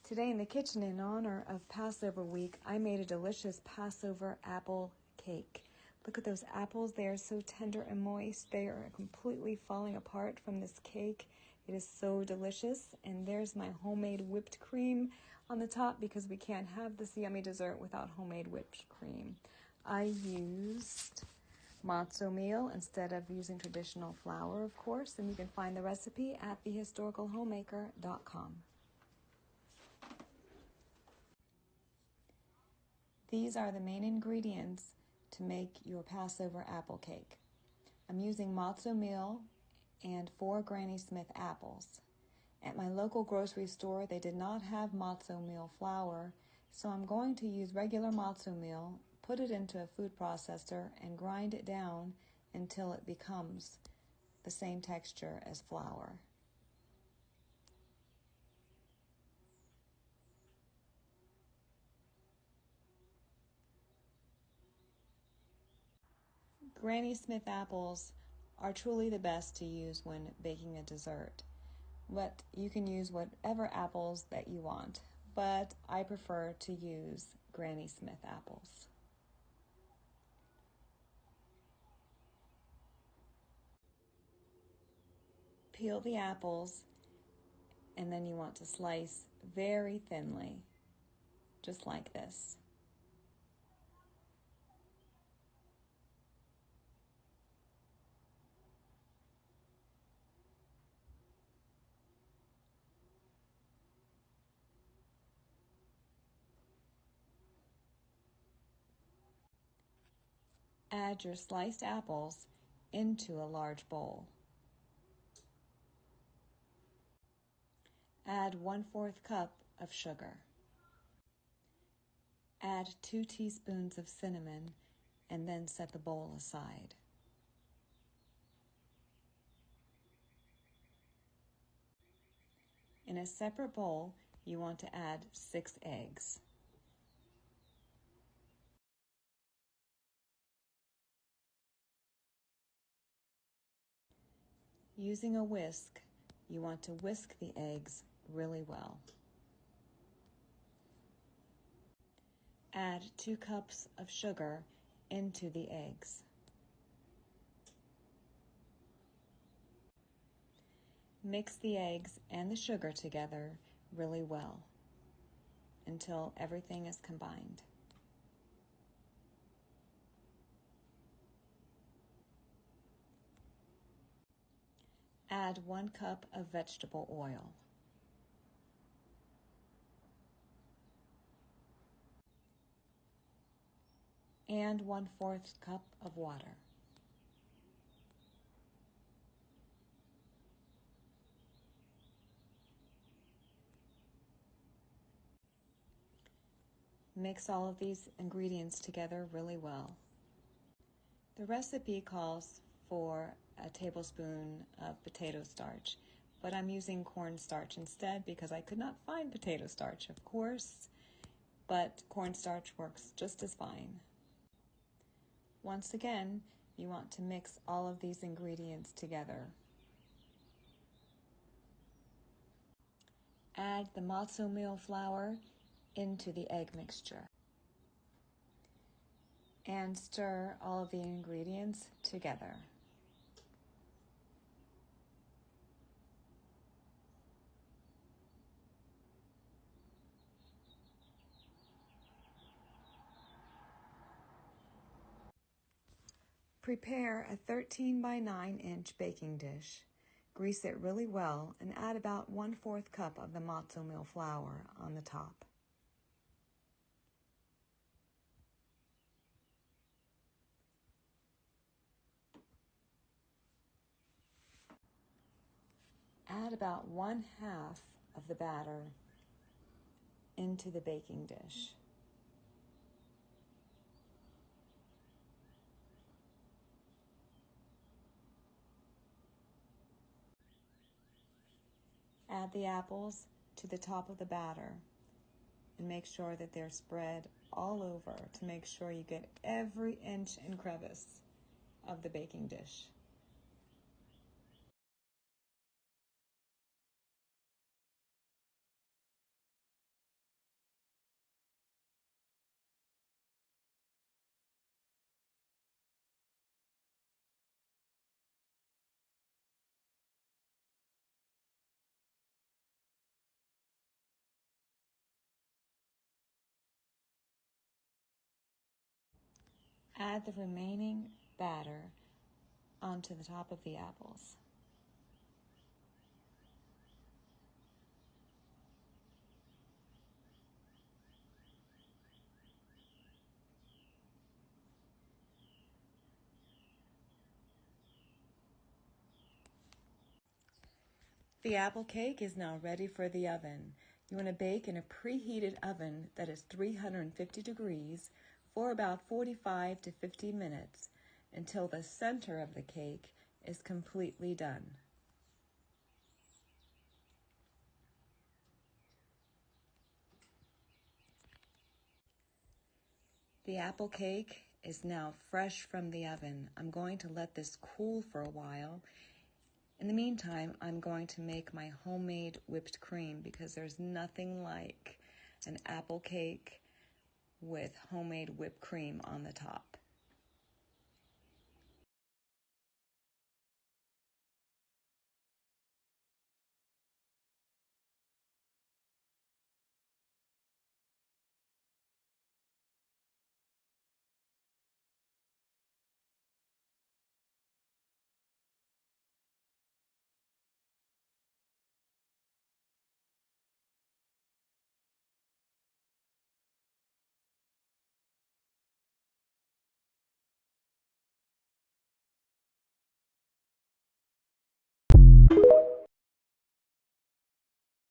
Today in the kitchen, in honor of Passover week, I made a delicious Passover apple cake. Look at those apples. They are so tender and moist. They are completely falling apart from this cake. It is so delicious. And there's my homemade whipped cream on the top because we can't have this yummy dessert without homemade whipped cream. I used Matzo Meal instead of using traditional flour, of course, and you can find the recipe at thehistoricalhomemaker.com. These are the main ingredients to make your Passover apple cake. I'm using Matzo Meal and 4 Granny Smith apples. At my local grocery store, they did not have Matzo Meal flour, so I'm going to use regular Matzo Meal, put it into a food processor, and grind it down until it becomes the same texture as flour. Granny Smith apples are truly the best to use when baking a dessert. But you can use whatever apples that you want, but I prefer to use Granny Smith apples. Peel the apples, and then you want to slice very thinly, just like this. Add your sliced apples into a large bowl. Add 1/4 cup of sugar. Add 2 teaspoons of cinnamon and then set the bowl aside. In a separate bowl, you want to add 6 eggs. Using a whisk, you want to whisk the eggs really well. Add 2 cups of sugar into the eggs. Mix the eggs and the sugar together really well until everything is combined. Add 1 cup of vegetable oil. And 1/4 cup of water. Mix all of these ingredients together really well. The recipe calls for a tablespoon of potato starch, but I'm using cornstarch instead because I could not find potato starch, of course, but cornstarch works just as fine. Once again, you want to mix all of these ingredients together. Add the matzo meal flour into the egg mixture and stir all of the ingredients together. Prepare a 13 by 9 inch baking dish. Grease it really well and add about 1/4 cup of the matzo meal flour on the top. Add about 1/2 of the batter into the baking dish. Add the apples to the top of the batter and make sure that they're spread all over to make sure you get every inch and crevice of the baking dish. Add the remaining batter onto the top of the apples. The apple cake is now ready for the oven. You want to bake in a preheated oven that is 350 degrees for about 45 to 50 minutes until the center of the cake is completely done. The apple cake is now fresh from the oven. I'm going to let this cool for a while. In the meantime, I'm going to make my homemade whipped cream because there's nothing like an apple cake with homemade whipped cream on the top.